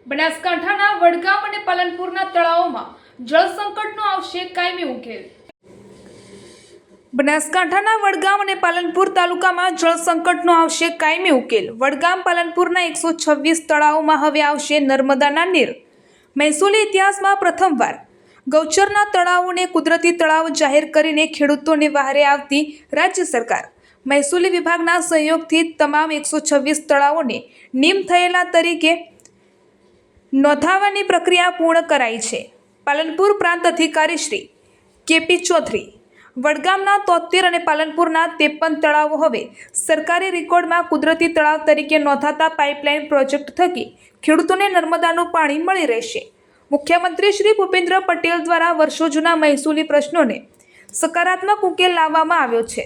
બનાસકાંઠાના વડગામ અને પાલનપુરના તળાવોમાં જળ સંકટનો આવશે કાયમી ઉકેલ। બનાસકાંઠાના વડગામ અને પાલનપુર તાલુકામાં જળ સંકટનો આવશે કાયમી ઉકેલ। વડગામ પાલનપુરના 126 તળાવોમાં હવે આવશે નર્મદાના નીર। મહેસૂલી ઇતિહાસમાં પ્રથમવાર ગૌચરના તળાવોને કુદરતી તળાવ જાહેર કરીને ખેડૂતોને વહારે આવતી રાજ્ય સરકાર। મહેસૂલી વિભાગના સહયોગથી તમામ 126 તળાવોને નીમ થયેલા તરીકે નોંધાવવાની પ્રક્રિયા પૂર્ણ કરાઈ છે। પાલનપુર પ્રાંત અધિકારી શ્રી કે.પી. ચૌધરી, વડગામના 73 અને પાલનપુરના 53 તળાવો હવે સરકારી રેકોર્ડમાં કુદરતી તળાવ તરીકે નોંધાતા પાઇપલાઇન પ્રોજેક્ટ થકી ખેડૂતોને નર્મદાનું પાણી મળી રહેશે। મુખ્યમંત્રી શ્રી ભૂપેન્દ્ર પટેલ દ્વારા વર્ષો જૂના મહેસૂલી પ્રશ્નોને સકારાત્મક ઉકેલ લાવવામાં આવ્યો છે।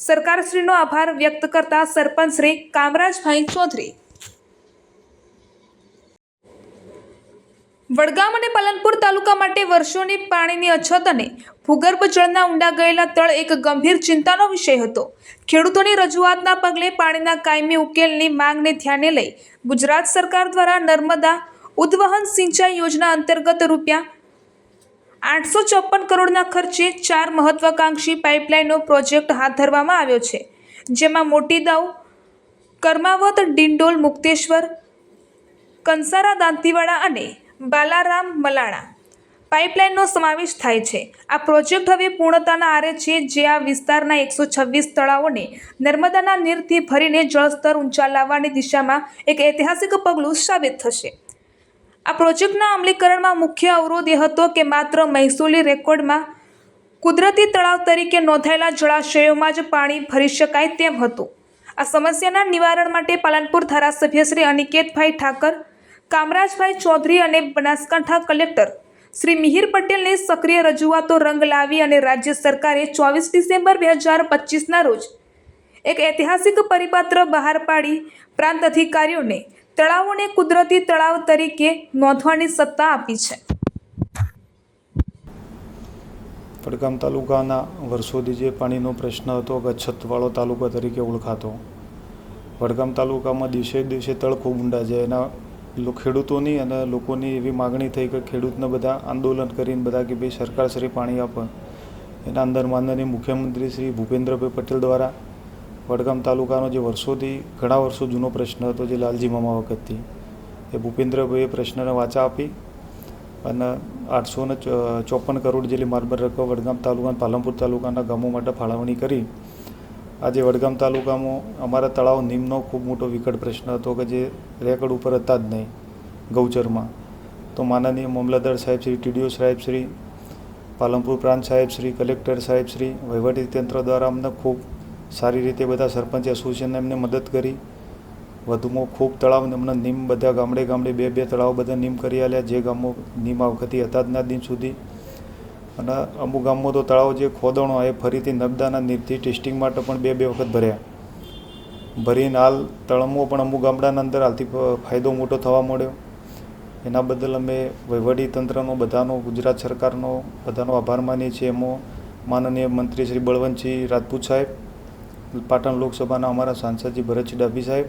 સરકારશ્રીનો આભાર વ્યક્ત કરતા સરપંચ શ્રી કામરાજભાઈ ચૌધરી, વડગામ અને પાલનપુર તાલુકા માટે વર્ષોની પાણીની અછત અને ભૂગર્ભ જળના ઊંડા ગયેલા તળ એક ગંભીર ચિંતાનો વિષય હતો। ખેડૂતોની રજૂઆતના પગલે પાણીના કાયમી ઉકેલની માંગને ધ્યાને લઈ ગુજરાત સરકાર દ્વારા નર્મદા ઉદ્વહન સિંચાઈ યોજના અંતર્ગત રૂપિયા 854 કરોડના ખર્ચે 4 મહત્વાકાંક્ષી પાઇપલાઇનનો પ્રોજેક્ટ હાથ ધરવામાં આવ્યો છે, જેમાં મોટી દાઉ, કર્માવત, ડિંડોલ, મુક્તેશ્વર, કંસારા, દાંતીવાડા અને બાલારામ મલાણા પાઇપલાઇનનો સમાવેશ થાય છે। આ પ્રોજેક્ટ હવે પૂર્ણતાના આરે છે, જે આ વિસ્તારના 126 તળાવોને નર્મદાના નીરથી ભરીને જળસ્તર ઊંચા લાવવાની દિશામાં એક ઐતિહાસિક પગલું સાબિત થશે। આ પ્રોજેક્ટના અમલીકરણમાં મુખ્ય અવરોધ એ હતો કે માત્ર મહેસૂલી રેકોર્ડમાં કુદરતી તળાવ તરીકે નોંધાયેલા જળાશયોમાં જ પાણી ભરી શકાય તેમ હતું। આ સમસ્યાના નિવારણ માટે પાલનપુર ધારાસભ્ય શ્રી અનિકેતભાઈ ઠાકર, કામરાજભાઈ ચૌધરી અને બનાસકાંઠા કલેક્ટર શ્રી મિહિર પટેલની સક્રિય રજૂઆતો રંગ લાવી અને રાજ્ય સરકારે 24 ડિસેમ્બર 2025ના રોજ એક ઐતિહાસિક પરિપત્ર બહાર પાડી પ્રાંત અધિકારીઓને તળાવોને કુદરતી તળાવ તરીકે નોંધવાની સત્તા આપી છે। વડગામ તાલુકાના વર્ષોથી જે પાણીનો પ્રશ્ન હતો કે અછતવાળો તાલુકા તરીકે ઓળખાતો, વડગામ તાલુકામાં દિવસે દિવસે તળ ખૂબ ઊંડા છે। એના ખેડૂતોની અને લોકોની એવી માગણી થઈ કે ખેડૂતને બધા આંદોલન કરીને બધા કે ભાઈ સરકાર શ્રી પાણી આપે। એના અંદર માનનીય મુખ્યમંત્રી શ્રી ભૂપેન્દ્રભાઈ પટેલ દ્વારા વડગામ તાલુકાનો જે વર્ષોથી ઘણા વર્ષો જૂનો પ્રશ્ન હતો, જે લાલજી મામા વખતથી, એ ભૂપેન્દ્રભાઈએ પ્રશ્નને વાચા આપી અને 854 કરોડ જેટલી મારબર રકમ વડગામ તાલુકા અને પાલનપુર તાલુકાના ગામો માટે ફાળવણી કરી। આજે વડગામ તાલુકામાં અમારા તળાવ નીમનો ખૂબ મોટો વિકટ પ્રશ્ન હતો કે જે રેકર્ડ ઉપર હતા જ નહીં ગૌચરમાં। તો માનનીય મામલતદાર સાહેબ શ્રી, ટીડીઓ સાહેબ શ્રી, પાલનપુર પ્રાંત સાહેબ શ્રી, કલેક્ટર સાહેબ શ્રી, વહીવટીતંત્ર દ્વારા અમને ખૂબ સારી રીતે બધા સરપંચ એસોસિએશનને એમને મદદ કરી। વધુમાં ખૂબ તળાવ અમને નીમ બધા ગામડે ગામડે 2-2 તળાવ બધા નીમ કરી આલ્યા, જે ગામો નીમ આ વખતે હતા જ ના દિન સુધી। અને અમુક ગામમાં તો તળાવ જે ખોદણો એ ફરીથી નર્મદાના નીરથી ટેસ્ટિંગ માટે પણ 2-2 વખત ભર્યા। ભરીને હાલ તળાવમાં પણ અમુક ગામડાના અંદર હાલથી ફાયદો મોટો થવા મળ્યો। એના બદલ અમે વહીવટીતંત્રનો બધાનો, ગુજરાત સરકારનો બધાનો આભાર માનીએ છીએ। એમાં માનનીય મંત્રી શ્રી બળવંતસિંહ રાજપૂત સાહેબ, પાટણ લોકસભાના અમારા સાંસદજી ભરતસિંહ ડાભી સાહેબ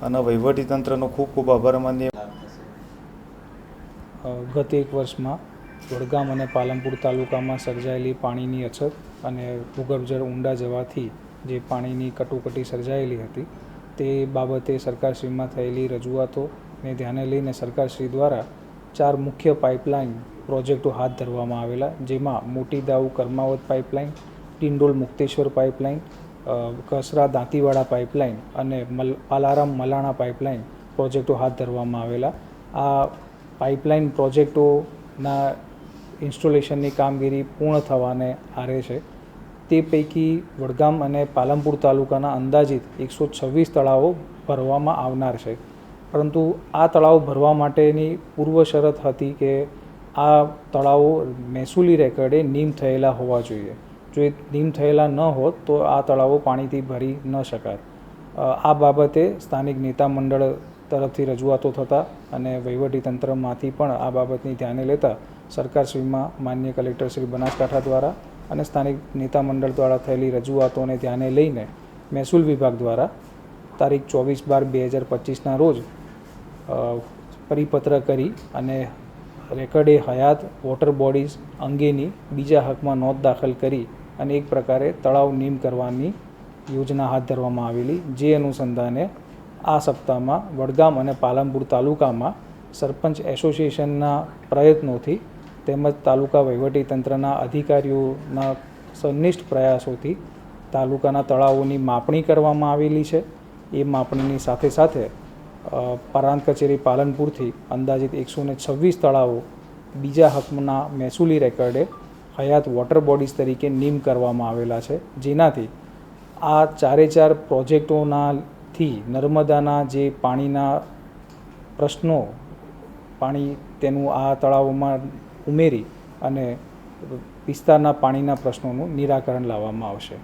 અને વહીવટીતંત્રનો ખૂબ ખૂબ આભાર માનીએ। ગત એક વર્ષમાં વડગામ અને પાલનપુર તાલુકામાં સર્જાયેલી પાણીની અછત અને ભૂગર્ભ જળ ઊંડા જવાથી જે પાણીની કટોકટી સર્જાયેલી હતી, તે બાબતે સરકારશ્રીમાં થયેલી રજૂઆતોને ધ્યાને લઈને સરકારશ્રી દ્વારા 4 મુખ્ય પાઇપલાઇન પ્રોજેક્ટો હાથ ધરવામાં આવેલા, જેમાં Moti Dau Karmavat pipeline, Dindol Mukteshwar pipeline, Kasara Dantiwada pipeline અને બાલારામ મલાણા પાઇપલાઇન પ્રોજેક્ટો હાથ ધરવામાં આવેલા। આ પાઇપલાઇન પ્રોજેક્ટોના ઇન્સ્ટોલેશનની કામગીરી પૂર્ણ થવાને આરે છે। તે પૈકી વડગામ અને પાલનપુર તાલુકાના અંદાજિત 126 તળાવો ભરવામાં આવનાર છે, પરંતુ આ તળાવ ભરવા માટેની પૂર્વ શરત હતી કે આ તળાવો મહેસૂલી રેકર્ડે નીમ થયેલા હોવા જોઈએ। જો એ નીમ થયેલા ન હોત તો આ તળાવો પાણીથી ભરી ન શકાય। આ બાબતે સ્થાનિક નેતા મંડળ તરફથી રજૂઆતો થતાં અને વહીવટીતંત્રમાંથી પણ આ બાબતની ધ્યાને લેતા સરકારશ્રીમાં માનનીય કલેક્ટર શ્રી બનાસકાંઠા દ્વારા અને સ્થાનિક નેતા મંડળ દ્વારા થયેલી રજૂઆતોને ધ્યાને લઈને મહેસૂલ વિભાગ દ્વારા તારીખ 24/12/2025ના રોજ પરિપત્ર કરી અને રેકર્ડે હયાત વોટર બોડીઝ અંગેની બીજા હકમાં નોંધ દાખલ કરી અને એક પ્રકારે તળાવ નીમ કરવાની યોજના હાથ ધરવામાં આવેલી, જે અનુસંધાને આ સપ્તાહમાં વડગામ અને પાલનપુર તાલુકામાં સરપંચ એસોસિએશનના પ્રયત્નોથી તેમજ તાલુકા વહીવટીતંત્રના અધિકારીઓના સંનિષ્ઠ પ્રયાસોથી તાલુકાના તળાવોની માપણી કરવામાં આવેલી છે. એ માપણીની સાથે સાથે પ્રાંત કચેરી પાલનપુરથી અંદાજિત 126 તળાવો બીજા હકના મહેસૂલી રેકર્ડે હયાત વોટર બોડીઝ તરીકે નીમ કરવામાં આવેલા છે, જેનાથી આ 4 પ્રોજેક્ટોનાથી નર્મદાના જે પાણીના પ્રશ્નો તેનું આ તળાવોમાં ઉમેરી અને વિસ્તારના પાણીના પ્રશ્નોનું નિરાકરણ લાવવામાં આવશે.